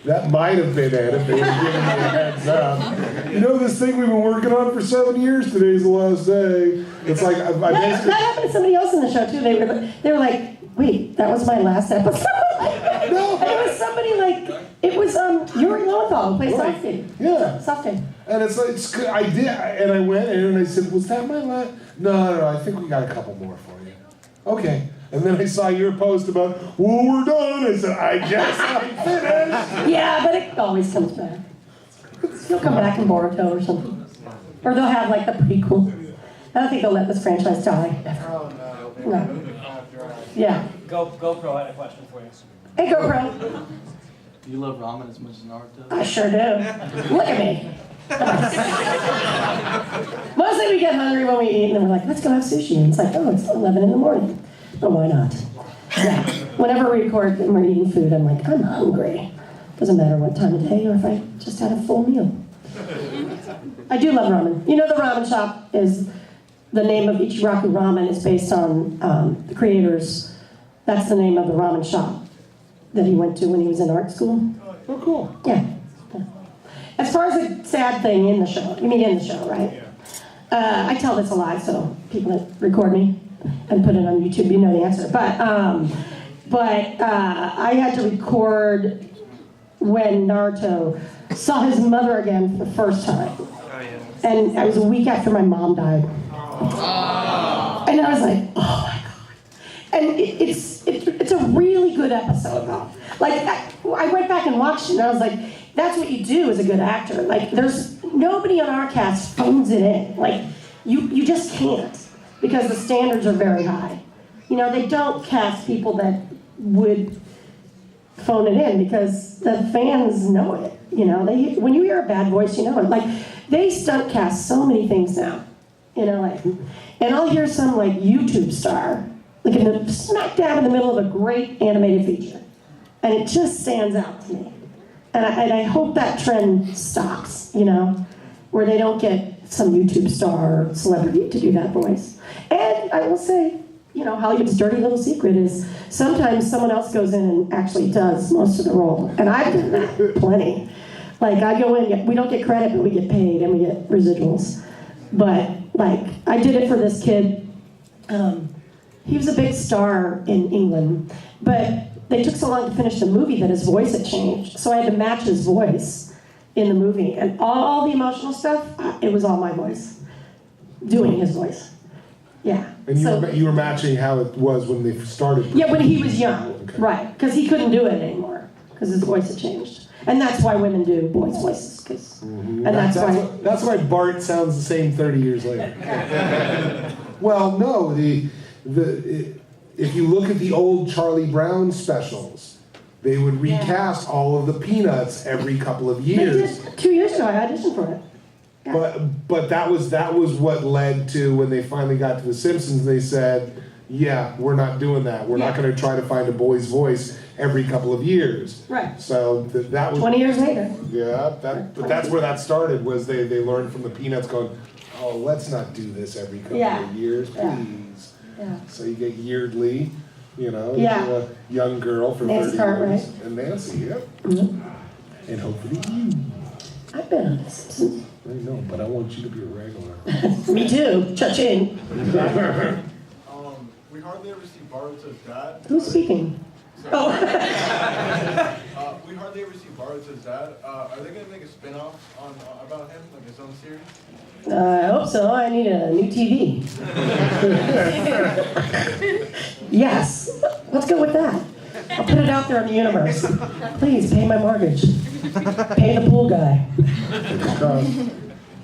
that might have been it if they were giving me a heads up. You know this thing we've been working on for 7 years, today's the last day. It's like, I That happened to somebody else in the show too. They were like, wait, that was my last episode? No. And it was somebody like, it was Yuri Lowenthal who plays Right. Softy. Yeah. Softy. And it's like, it's good. I did, and I went in and I said, was that my last? No, I think we got a couple more for you. Okay. And then I saw your post about, well, we're done. I said, I guess I'm finished. Yeah, but it always comes back. He'll come back in Boruto or something. Or they'll have like the prequel. I don't think they'll let this franchise die. Oh, no. No. Yeah. GoPro had a question for you. Hey, GoPro. Do you love ramen as much as Naruto? I sure do. Look at me. Mostly we get hungry when we eat, and then we're like, let's go have sushi. And it's like, oh, it's 11 in the morning. But why not? Yeah. Whenever we record and we're eating food, I'm like, I'm hungry. Doesn't matter what time of day or if I just had a full meal. I do love ramen. You know, the ramen shop is, the name of Ichiraku Ramen is based on the creators. That's the name of the ramen shop that he went to when he was in art school. Oh, cool. Yeah. As far as a sad thing in the show, you mean in the show, right? I tell this a lot, so people that record me and put it on YouTube, you know the answer. But I had to record when Naruto saw his mother again for the first time. And it was a week after my mom died. And I was like, oh my God. And it's a really good episode, though. Like, I went back and watched it, and I was like, that's what you do as a good actor. Like, there's nobody on our cast phones it in. Like, you just can't, because the standards are very high. You know, they don't cast people that would phone it in because the fans know it. You know, when you hear a bad voice, you know it. Like, they stunt cast so many things now in LA. And I'll hear some like YouTube star, like smack dab in the middle of a great animated feature. And it just stands out to me. And I hope that trend stops, you know, where they don't get some YouTube star or celebrity to do that voice. And I will say, you know, Hollywood's dirty little secret is sometimes someone else goes in and actually does most of the role. And I've done that plenty. Like, I go in, we don't get credit, but we get paid and we get residuals. But, like, I did it for this kid. He was a big star in England, but they took so long to finish the movie that his voice had changed. So I had to match his voice in the movie. And all the emotional stuff, it was all my voice, doing his voice. Yeah. And you were matching how it was when they started? Yeah, when he was young, okay. Right. Because he couldn't do it anymore, because his voice had changed. And that's why women do boys' voices, and that's why Bart sounds the same 30 years later. Well, no, if you look at the old Charlie Brown specials, they would recast all of the Peanuts every couple of years. They did 2 years ago. I auditioned for it. Yeah. But that was what led to when they finally got to The Simpsons. They said, "Yeah, we're not doing that. We're not going to try to find a boy's voice every couple of years." Right. So that was 20 years later. Yeah, but that's where that started. Was they learned from the Peanuts, going, "Oh, let's not do this every couple of years, please." Yeah. So you get Yeardley, you know, Yeah. a young girl for Nancy 30 Cartwright. years, and Nancy, yep. Mm-hmm. And hopefully you. I've been on The Simpsons. I know, but I want you to be a regular. Me too. Cha-ching. We hardly ever see Baruto's dad. Who's speaking? Sorry. Oh. We hardly ever see Baruto's dad. Are they going to make a spin-off about him, like his own series? I hope so. I need a new TV. Yes. Let's go with that. I'll put it out there in the universe. Please pay my mortgage. Pay the pool guy.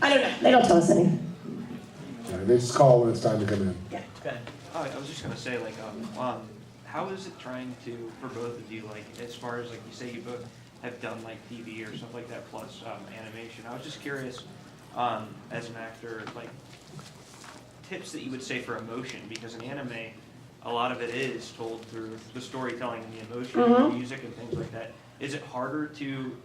I don't know. They don't tell us anything. They just call when it's time to come in. Yeah. I was just gonna say, like, how is it trying to, for both of you, like, as far as, like, you say you both have done, like, TV or stuff like that, plus animation. I was just curious, as an actor, like, tips that you would say for emotion, because in anime, a lot of it is told through the storytelling and the emotion and the music and things like that. Is it harder to,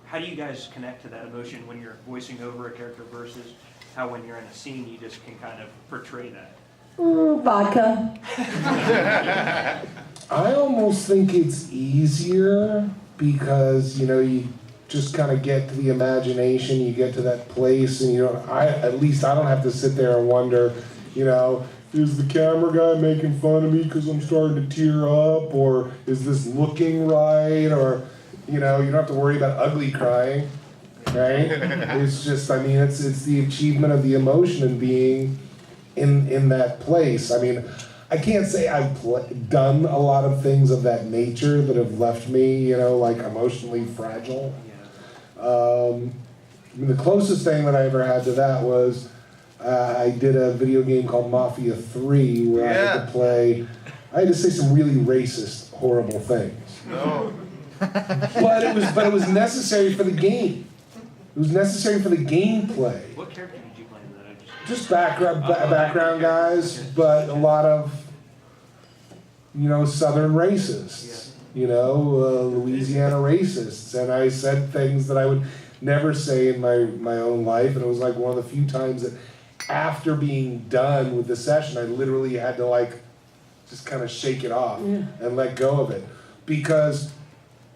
how do you guys connect to that emotion when you're voicing over a character versus how when you're in a scene you just can kind of portray that? Vodka. I almost think it's easier because, you know, you just kind of get to the imagination, you get to that place, and at least I don't have to sit there and wonder, you know, is the camera guy making fun of me because I'm starting to tear up, or is this looking right, or, you know, you don't have to worry about ugly crying, right? It's just, I mean, it's the achievement of the emotion and being in that place. I mean, I can't say I've done a lot of things of that nature that have left me, you know, like emotionally fragile. I mean, the closest thing that I ever had to that was I did a video game called Mafia 3 where I had to say some really racist, horrible things. No. But it was necessary for the game. It was necessary for the gameplay. What character did you play in that? Just background guys, but a lot of, you know, Southern racists, you know, Louisiana racists, and I said things that I would never say in my own life, and it was like one of the few times that after being done with the session, I literally had to like just kind of shake it off and let go of it, because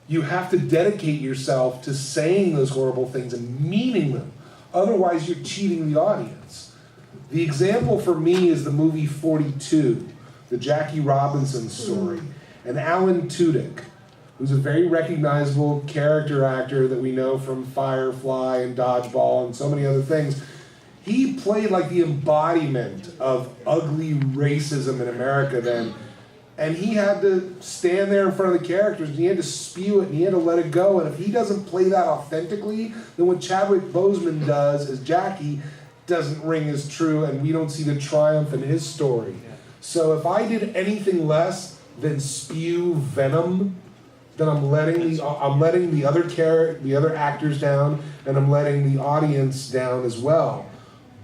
you have to dedicate yourself to saying those horrible things and meaning them. Otherwise, you're cheating the audience. The example for me is the movie 42, the Jackie Robinson story. And Alan Tudyk, who's a very recognizable character actor that we know from Firefly and Dodgeball and so many other things, he played like the embodiment of ugly racism in America then. And he had to stand there in front of the characters, and he had to spew it, and he had to let it go. And if he doesn't play that authentically, then what Chadwick Boseman does as Jackie doesn't ring as true, and we don't see the triumph in his story. So if I did anything less than spew venom, then I'm letting the other actors down, and I'm letting the audience down as well.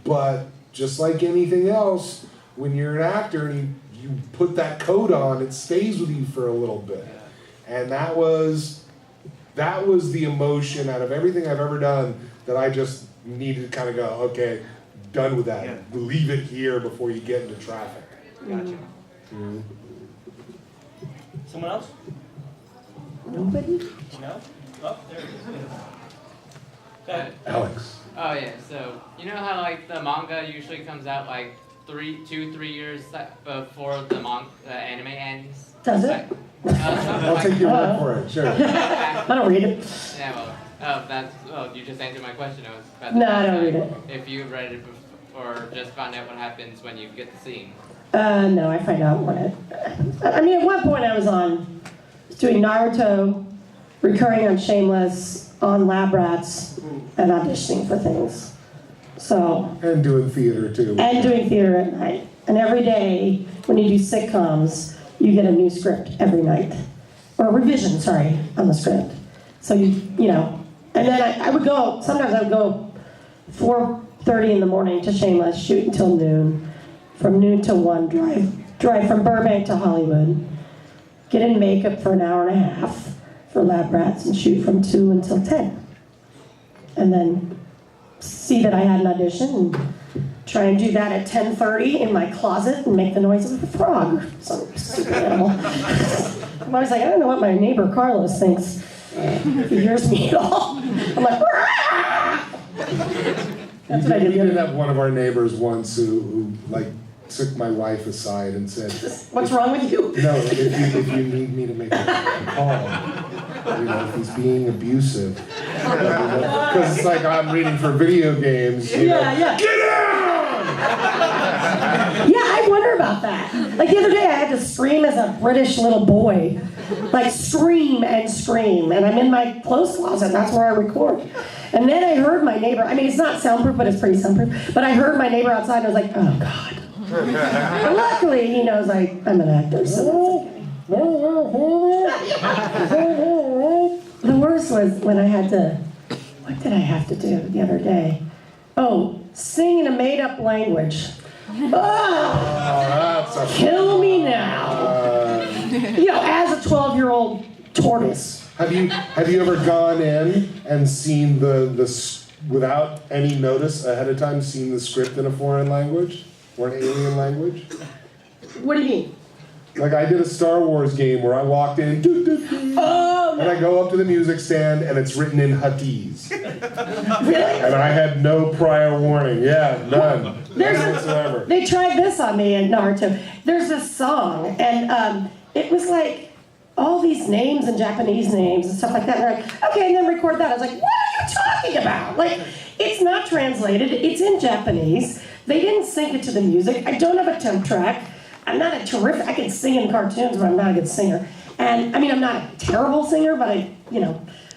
But just like anything else, when you're an actor and you put that coat on, it stays with you for a little bit. And that was the emotion out of everything I've ever done that I just needed to kind of go, okay, done with that. Leave it here before you get into traffic. Gotcha. Someone else? Nobody? No? Oh, there it is. Go ahead. Alex. Oh yeah, so you know how like the manga usually comes out like 3 years before the anime ends? Does it? I'll take your word for it, sure. I don't read it. Yeah, well, you just answered my question. I was about No, I don't read it. If you read it or just found out what happens when you get the scene. No, I find out when it. I mean, at one point I was doing Naruto, recurring on Shameless, on Lab Rats, and auditioning for things. So. And doing theater too. And doing theater at night. And every day, when you do sitcoms, you get a new script every night. Or a revision, sorry, on the script. So you know, and then I would go, sometimes I would go 4:30 in the morning to Shameless, shoot until noon. From noon to 1, drive from Burbank to Hollywood. Get in makeup for an hour and a half for Lab Rats and shoot from 2 until 10. And then see that I had an audition and try and do that at 10:30 in my closet and make the noise of a frog or some stupid animal. I'm always like, I don't know what my neighbor Carlos thinks. If he hears me at all. I'm like, that's what I did. We did have one of our neighbors once who like took my wife aside and said, "What's wrong with you?" No, if you need me to make a call, you know, if he's being abusive, because it's like I'm reading for video games. You know, Yeah. Get out! Yeah, I wonder about that. Like the other day, I had to scream as a British little boy, like scream, and I'm in my clothes closet. That's where I record. And then I heard my neighbor. I mean, it's not soundproof, but it's pretty soundproof. But I heard my neighbor outside, and I was like, oh God. But luckily, he knows I'm an actor, so that's okay. The worst was when I had to, what did I have to do the other day? Oh, sing in a made-up language. Oh, kill me now. You know, as a 12-year-old tortoise. Have you ever gone in and seen the without any notice ahead of time, seen the script in a foreign language? or an alien language? What do you mean? Like I did a Star Wars game where I walked in, doo, doo, doo, Oh, no. and I go up to the music stand and it's written in Huttese. Really? And I had no prior warning. Yeah, none. None whatsoever. They tried this on me in Naruto. There's this song, and it was like all these names and Japanese names and stuff like that. And they're like, okay, and then record that. I was like, what are you talking about? Like, it's not translated. It's in Japanese. They didn't sync it to the music. I don't have a temp track. I'm not a terrific, I can sing in cartoons, but I'm not a good singer. And, I mean, I'm not a terrible singer, but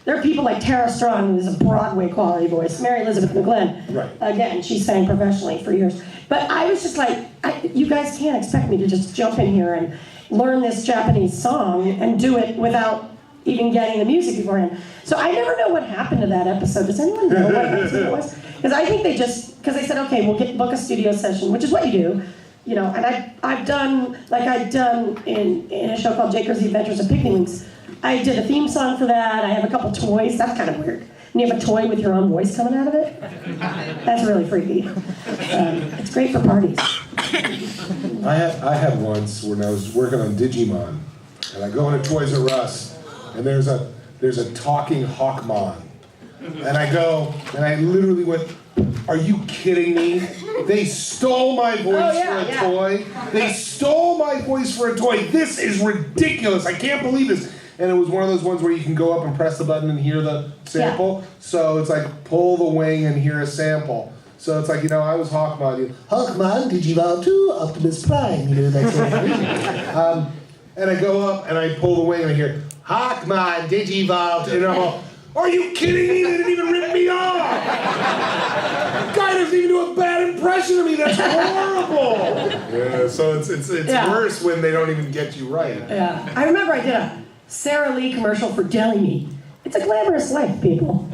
there are people like Tara Strong, who's a Broadway quality voice, Mary Elizabeth McGlynn. Right. Again, she sang professionally for years. But I was just like, you guys can't expect me to just jump in here and learn this Japanese song and do it without even getting the music beforehand. So I never know what happened to that episode. Does anyone know what episode it was? Because I think because they said, okay, we'll book a studio session, which is what you do. And I've done, like I've done in a show called Jaker's The Adventures of Pigwings. I did a theme song for that. I have a couple toys. That's kind of weird. And you have a toy with your own voice coming out of it. That's really freaky. It's great for parties. I had once when I was working on Digimon, and I go into Toys R Us, and there's a talking Hawkmon, and I go, and I literally went, are you kidding me? They stole my voice for a toy. They stole my voice for a toy. This is ridiculous. I can't believe this. And it was one of those ones where you can go up and press the button and hear the sample. Yeah. So it's like pull the wing and hear a sample. So it's like, I was Hawkmon. Hawkmon, Digivolve 2, Optimus Prime. That sort of thing. And I go up and I pull the wing and I hear, Hawkmon, Digivolve 2. And I'm all, are you kidding me? They didn't even rip me off! The guy doesn't even do a bad impression of me. That's horrible! Yeah, so it's worse when they don't even get you right. Yeah. I remember I did a Sara Lee commercial for Deli Meat. It's a glamorous life, people.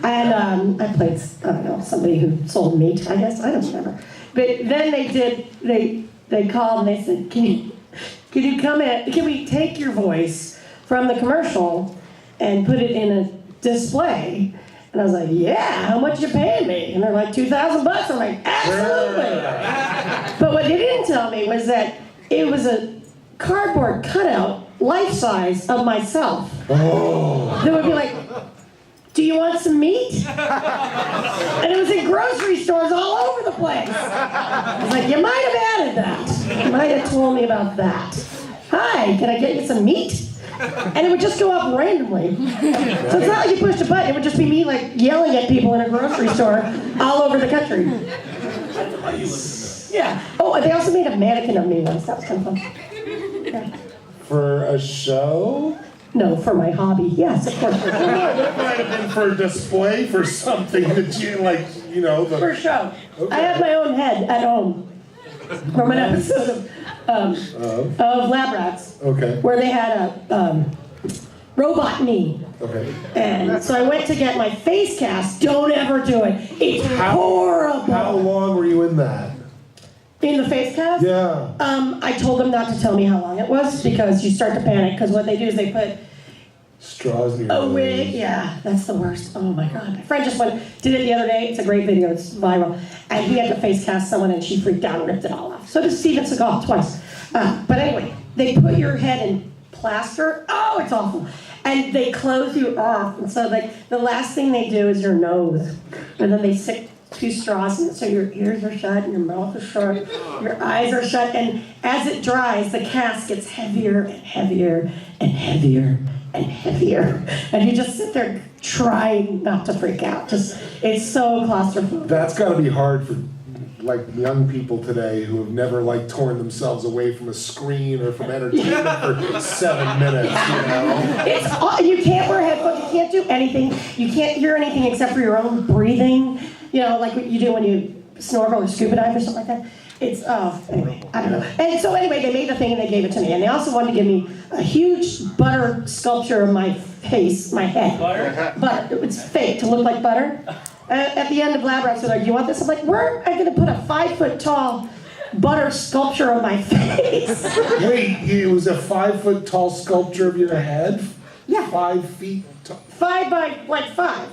And I played, I don't know, somebody who sold meat, I guess. I don't remember. But then they called and they said, can you come in, can we take your voice from the commercial and put it in a display? And I was like, yeah, how much you paying me? And they're like, $2,000 bucks. I'm like, absolutely. But what they didn't tell me was that it was a cardboard cutout, life size, of myself. Oh. That would be like, do you want some meat? And it was in grocery stores all over the place. I was like, you might have added that. You might have told me about that. Hi, can I get you some meat? And it would just go up randomly. So it's not like you pushed a button, it would just be me like yelling at people in a grocery store all over the country. Yeah. Oh, they also made a mannequin of me once. That was kind of fun. Yeah. For a show? No, for my hobby. Yes, of course. That might have been for display for something that you For a show. Okay. I have my own head at home from an episode of Lab Rats. Okay. Where they had a robot me. Okay. And so I went to get my face cast. Don't ever do it. It's horrible. How long were you in that? In the face cast? Yeah. I told them not to tell me how long it was because you start to panic because what they do is they put straws in your a wig. Yeah, that's the worst. Oh my God. My friend just did it the other day. It's a great video. It's viral. And he had to face cast someone and she freaked out and ripped it all off. So did Steven Seagal twice. But anyway, they put your head in plaster. Oh, it's awful. And they close you off. And so the last thing they do is your nose. And then they stick 2 straws in it, so your ears are shut and your mouth is shut, your eyes are shut, and as it dries, the cast gets heavier and heavier and heavier and heavier. And you just sit there trying not to freak out. It's so claustrophobic. That's got to be hard for young people today who have never torn themselves away from a screen or from entertainment for 7 minutes. You can't wear headphones. You can't do anything. You can't hear anything except for your own breathing. Like what you do when you snorkel or scuba dive or something like that. Anyway, I don't know. And so anyway, they made the thing and they gave it to me. And they also wanted to give me a huge butter sculpture of my face, my head. Butter. It's fake to look like butter. At the end of Lab Rats, they're like, do you want this? I'm like, where am I going to put a 5-foot-tall butter sculpture of my face? Wait, it was a 5-foot-tall sculpture of your head? Yeah. 5 feet tall? 5 by 5.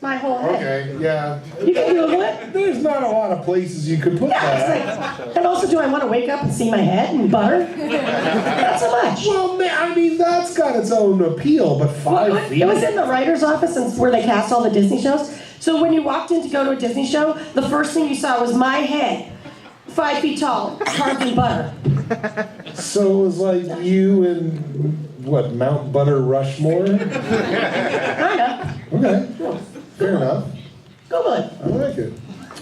My whole head. Okay, yeah. You can Google it. There's not a lot of places you could put Yeah, that. it's like, and also, do I want to wake up and see my head and butter? Not so much. Well, man, I mean, that's got its own appeal, but 5 feet? It was in the writer's office and where they cast all the Disney shows. So when you walked in to go to a Disney show, the first thing you saw was my head, 5 feet tall, carved in butter. So it was like you and, what, Mount Butter Rushmore? Kinda. Okay, fair enough. Google it. I like it.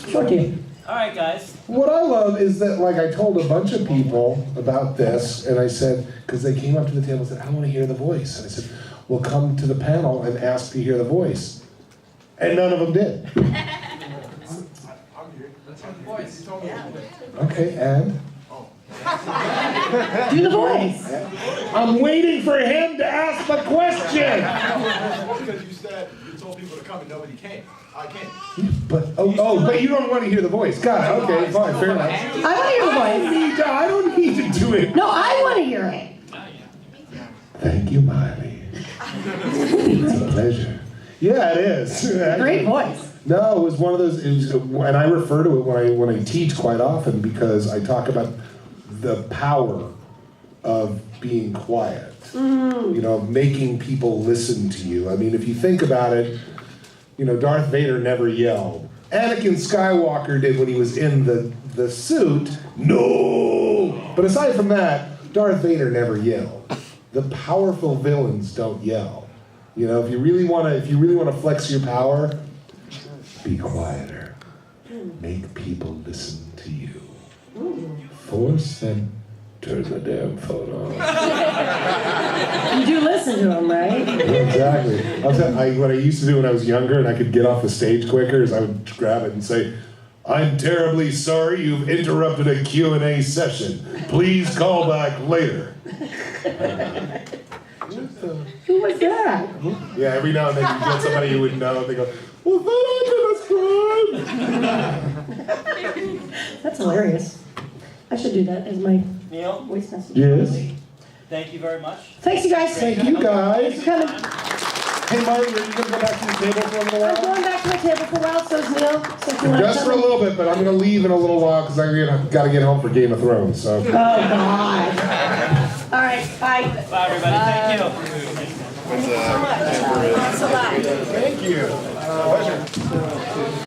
Show it to you. All right, guys. What I love is that, like, I told a bunch of people about this, and I said, because they came up to the table and said, I want to hear the voice. And I said, well, come to the panel and ask to hear the voice. And none of them did. I'm here. That's my voice. Okay, and? Do the voice. I'm waiting for him to ask the question. Because you told people to come and nobody came. I came. But but you don't want to hear the voice. God, okay, fine, fair enough. I want to hear the voice. I don't need to do it. No, I want to hear it. Thank you, Miley. It's a pleasure. Yeah, it is. Great voice. No, it was one of those, and I refer to it when I teach quite often because I talk about the power of being quiet. You know, making people listen to you. I mean, if you think about it, you know, Darth Vader never yelled. Anakin Skywalker did when he was in the suit. No! But aside from that, Darth Vader never yelled. The powerful villains don't yell. You know, if you really want to flex your power, be quieter. Make people listen to you. Force them. Turn the damn phone on. You do listen to them, right? Exactly. What I used to do when I was younger and I could get off the stage quicker is I would grab it and say, I'm terribly sorry you've interrupted a Q&A session. Please call back later. Who was that? Yeah, every now and then you get somebody you would know and they go, was that Optimus Prime? That's hilarious. I should do that as my Neil? voice message. Yes. Thank you very much. Thanks, you guys. Thank you, guys. Thanks for coming. Hey, Marty, are you going to go back to the table for a little I'm while? going back to the table for a while, so is Neil. So if you want Just to for a come little bit, but I'm going to leave in a little while because I've got to get home for Game of Thrones. So. Oh, God. All right, bye. Bye, everybody. Thank you. Thank you so much. Thanks a lot. Thank you. Pleasure.